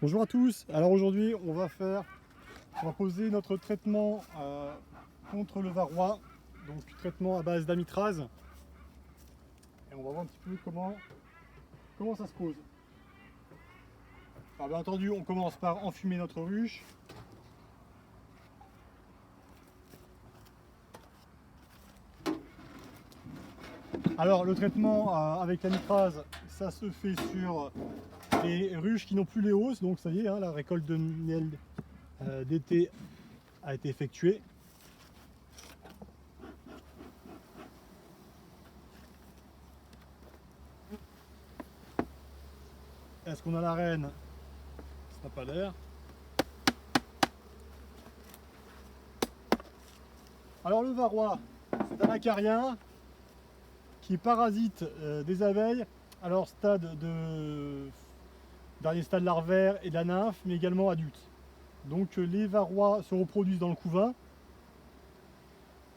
Bonjour à tous, alors aujourd'hui on va poser notre traitement contre le varroa, donc traitement à base d'amitrase, et on va voir un petit peu comment ça se pose. Alors bien entendu on commence par enfumer notre ruche. Alors le traitement avec l'amitrase, ça se fait sur les ruches qui n'ont plus les hausses, donc ça y est, hein, la récolte de miel d'été a été effectuée. Est-ce qu'on a la reine? Ça n'a pas l'air. Alors le varroa, c'est un acarien qui parasite des abeilles à leur dernier stade larvaire et de la nymphe, mais également adulte. Donc les varrois se reproduisent dans le couvain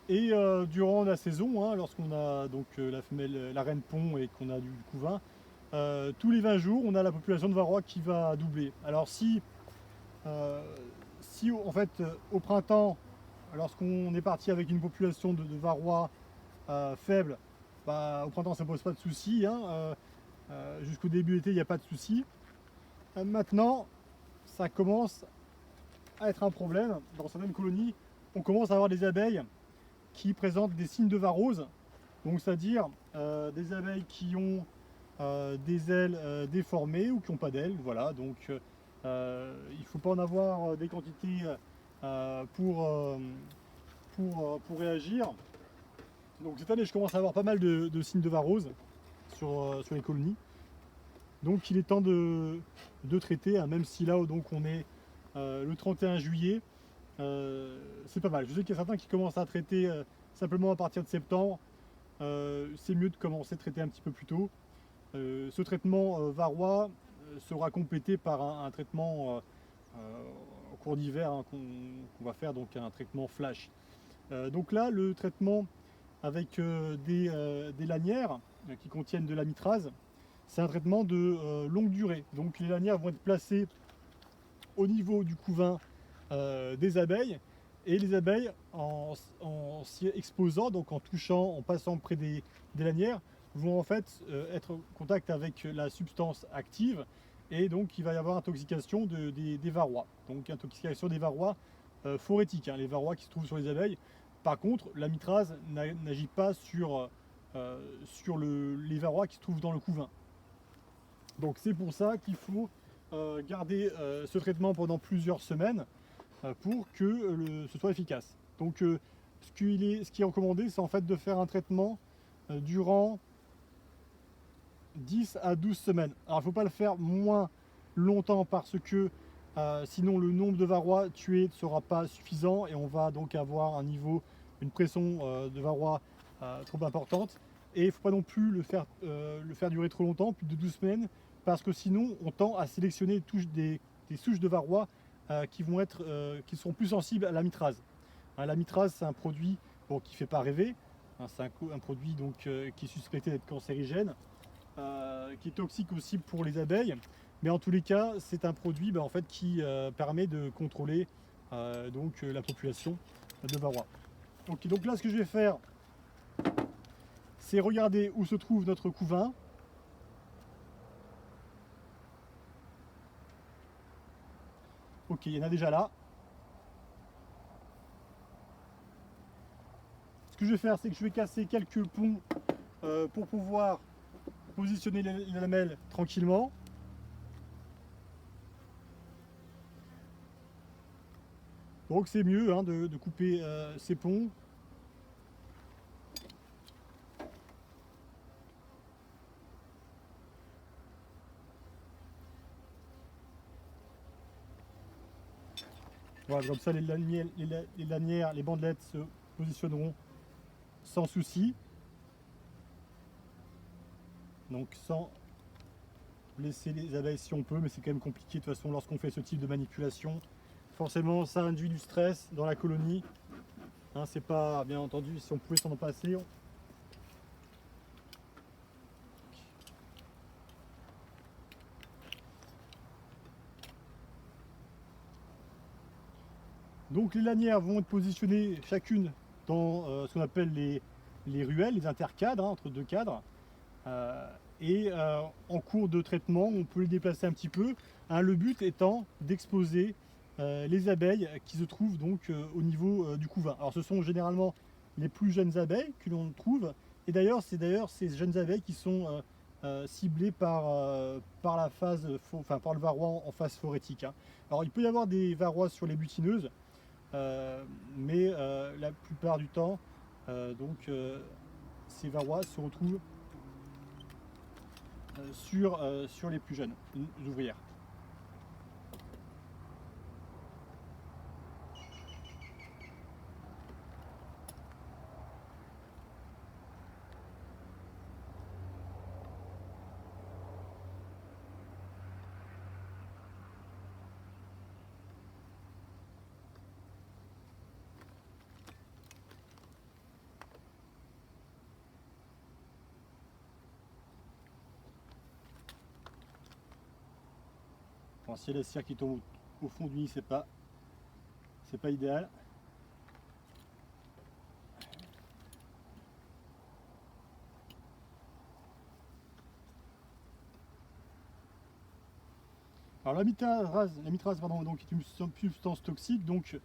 et durant la saison, hein, lorsqu'on a donc la femelle, la reine pond et qu'on a du couvain, tous les 20 jours, on a la population de varrois qui va doubler. Alors si en fait au printemps, lorsqu'on est parti avec une population de varrois faible, au printemps ça ne pose pas de soucis, hein, jusqu'au début été il n'y a pas de soucis. Maintenant ça commence à être un problème. Dans certaines colonies on commence à avoir des abeilles qui présentent des signes de varrose, donc c'est-à-dire des abeilles qui ont des ailes déformées ou qui n'ont pas d'ailes, voilà. Donc il ne faut pas en avoir des quantités pour réagir. Donc cette année je commence à avoir pas mal de signes de varrose sur les colonies. Donc il est temps de traiter, hein, même si là donc on est le 31 juillet, c'est pas mal. Je sais qu'il y a certains qui commencent à traiter simplement à partir de septembre. C'est mieux de commencer à traiter un petit peu plus tôt. Ce traitement varroa sera complété par un traitement au cours d'hiver, hein, qu'on va faire, donc un traitement flash. Donc là le traitement avec des lanières qui contiennent de l'amitrase, c'est un traitement de longue durée. Donc les lanières vont être placées au niveau du couvain des abeilles, et les abeilles en s'y exposant, donc en touchant, en passant près des lanières, vont en fait être en contact avec la substance active, et donc il va y avoir intoxication des varrois. Donc intoxication des varrois phorétiques, hein, les varrois qui se trouvent sur les abeilles. Par contre, l'amitrase n'agit pas sur les varrois qui se trouvent dans le couvain. Donc c'est pour ça qu'il faut garder ce traitement pendant plusieurs semaines pour que ce soit efficace. Donc ce qui est recommandé, c'est en fait de faire un traitement durant 10 à 12 semaines. Alors il ne faut pas le faire moins longtemps parce que sinon le nombre de varrois tués ne sera pas suffisant et on va donc avoir une pression de varrois trop importante. Et il ne faut pas non plus le faire durer trop longtemps, plus de 12 semaines, parce que sinon on tend à sélectionner des souches de varrois qui seront plus sensibles à l'amitrase. Hein, l'amitrase, c'est un produit qui ne fait pas rêver, hein, c'est un produit donc, qui est suspecté d'être cancérigène, qui est toxique aussi pour les abeilles, mais en tous les cas c'est un produit en fait, qui permet de contrôler la population de varrois. Okay, donc là ce que je vais faire, c'est regarder où se trouve notre couvain. Ok, il y en a déjà là. Ce que je vais faire, c'est que je vais casser quelques ponts pour pouvoir positionner les lamelles tranquillement. Donc c'est mieux, hein, de couper ces ponts. Voilà, comme ça les lanières, les bandelettes se positionneront sans souci. Donc sans blesser les abeilles si on peut, mais c'est quand même compliqué de toute façon lorsqu'on fait ce type de manipulation. Forcément ça induit du stress dans la colonie. Hein, c'est pas, bien entendu, si on pouvait s'en passer. Donc les lanières vont être positionnées chacune dans ce qu'on appelle les ruelles, les intercadres, hein, entre deux cadres. En cours de traitement, on peut les déplacer un petit peu, hein, le but étant d'exposer les abeilles qui se trouvent donc au niveau du couvain. Alors ce sont généralement les plus jeunes abeilles que l'on trouve, et d'ailleurs c'est ces jeunes abeilles qui sont ciblées par la phase, enfin par le varroa en phase phorétique, hein. Alors il peut y avoir des varrois sur les butineuses, mais la plupart du temps, ces varrois se retrouvent sur les plus jeunes ouvrières. Bon, si il y a la cire qui tombe au fond du nid, c'est pas idéal. Alors la mitraze pardon, donc, est une substance toxique, donc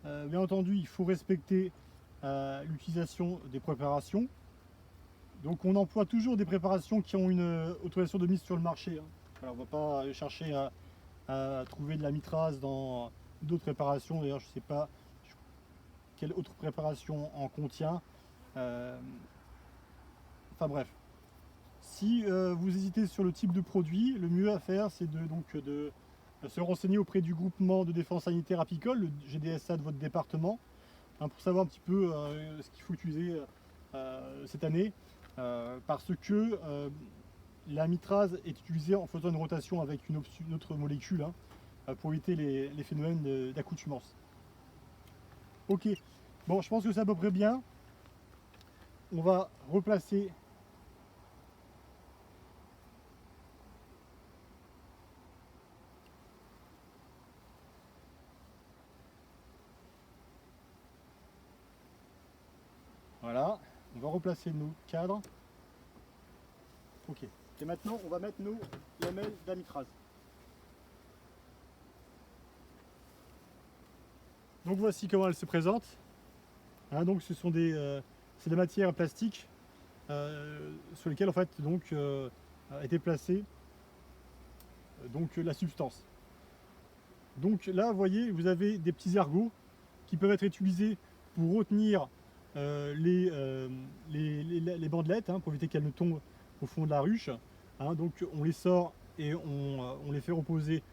bien entendu il faut respecter l'utilisation des préparations. Donc on emploie toujours des préparations qui ont une autorisation de mise sur le marché, hein. Alors, on ne va pas chercher à trouver de la mitraze dans d'autres préparations. D'ailleurs, je ne sais pas quelle autre préparation en contient. Enfin bref. Si vous hésitez sur le type de produit, le mieux à faire, c'est de se renseigner auprès du groupement de défense sanitaire apicole, le GDSA de votre département, hein, pour savoir un petit peu ce qu'il faut utiliser cette année. Parce que la mitraze est utilisée en faisant une rotation avec une autre molécule, hein, pour éviter les phénomènes d'accoutumance. Ok, bon, je pense que c'est à peu près bien. On va replacer voilà, on va replacer nos cadres. Ok, et maintenant on va mettre nos lamelles d'amitraze. Donc voici comment elles se présentent. Hein, donc ce sont c'est des matières plastiques sur lesquelles en fait donc a été placée la substance. Donc là, vous voyez, vous avez des petits ergots qui peuvent être utilisés pour retenir les bandelettes, hein, pour éviter qu'elles ne tombent au fond de la ruche. Hein, donc on les sort et on les fait reposer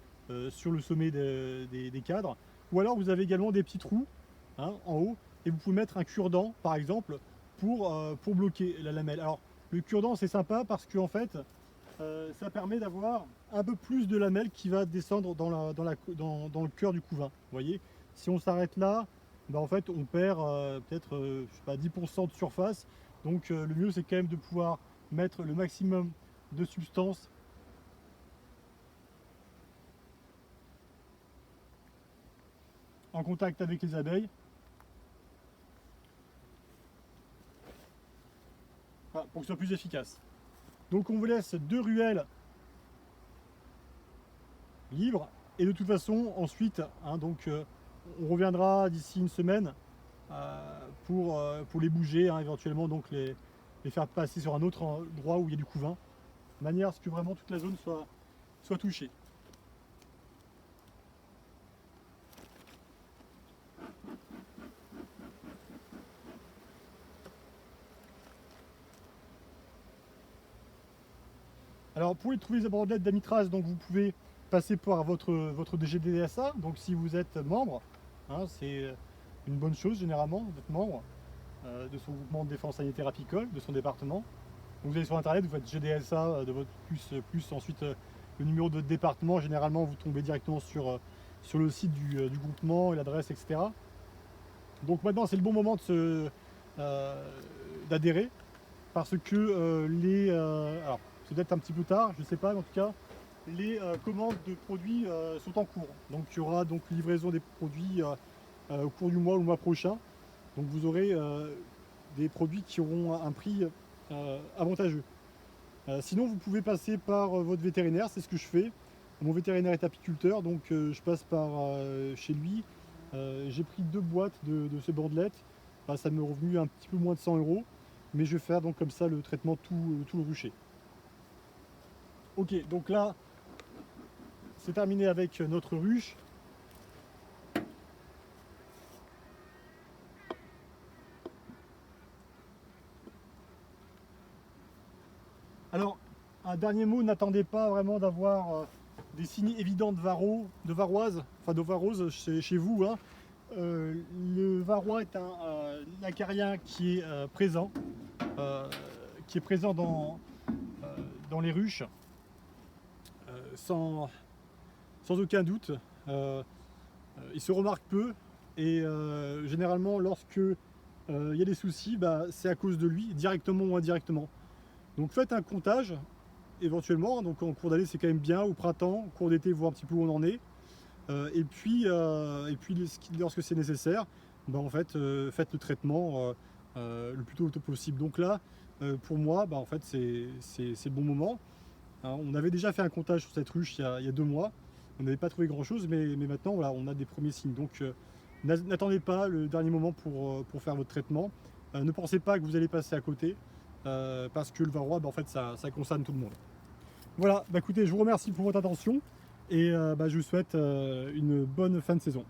sur le sommet des cadres. Ou alors vous avez également des petits trous, hein, en haut, et vous pouvez mettre un cure-dent par exemple pour bloquer la lamelle. Alors le cure-dent c'est sympa parce que en fait ça permet d'avoir un peu plus de lamelles qui va descendre dans le cœur du couvain. Vous voyez, si on s'arrête là, ben en fait on perd peut-être je sais pas, 10% de surface. Donc le mieux c'est quand même de pouvoir mettre le maximum de substance en contact avec les abeilles. Voilà, pour que ce soit plus efficace. Donc on vous laisse 2 ruelles libres et de toute façon ensuite, hein, on reviendra d'ici une semaine pour les bouger, hein, éventuellement donc les faire passer sur un autre endroit où il y a du couvain, de manière à ce que vraiment toute la zone soit touchée. Alors pour les trouver les bandelettes d'amitraze, donc vous pouvez passer par votre DGDSA, donc si vous êtes membre, hein, c'est une bonne chose généralement d'être membre de son groupement de défense sanitaire apicole, de son département. Donc vous allez sur internet, vous faites GDSA de votre plus ensuite le numéro de votre département, généralement vous tombez directement sur le site du groupement et l'adresse, etc. Donc maintenant c'est le bon moment d'adhérer, parce que alors c'est peut-être un petit peu tard, je ne sais pas, mais en tout cas les commandes de produits sont en cours. Donc il y aura donc livraison des produits au cours du mois ou le mois prochain. Donc vous aurez des produits qui auront un prix avantageux. Sinon, vous pouvez passer par votre vétérinaire, c'est ce que je fais. Mon vétérinaire est apiculteur, donc je passe par chez lui. J'ai pris 2 boîtes de ces bandelettes. Enfin, ça m'est revenu un petit peu moins de 100 €, mais je vais faire donc comme ça le traitement tout le rucher. Ok, donc là, c'est terminé avec notre ruche. Alors, un dernier mot, n'attendez pas vraiment d'avoir des signes évidents de varroise, enfin de varrose chez vous, hein. Le varroa est un acarien qui est présent dans les ruches, sans aucun doute. Il se remarque peu et généralement lorsque il y a des soucis, c'est à cause de lui, directement ou indirectement. Donc faites un comptage éventuellement, donc en cours d'année c'est quand même bien, au printemps, au cours d'été, voir un petit peu où on en est. Et puis lorsque c'est nécessaire, en fait, faites le traitement le plus tôt possible. Donc là, pour moi, en fait, c'est le bon moment. Hein, on avait déjà fait un comptage sur cette ruche il y a 2 mois. On n'avait pas trouvé grand chose, mais maintenant, voilà, on a des premiers signes. Donc n'attendez pas le dernier moment pour faire votre traitement. Ne pensez pas que vous allez passer à côté, parce que le varroa, en fait, ça concerne tout le monde. Voilà, écoutez, je vous remercie pour votre attention et je vous souhaite une bonne fin de saison.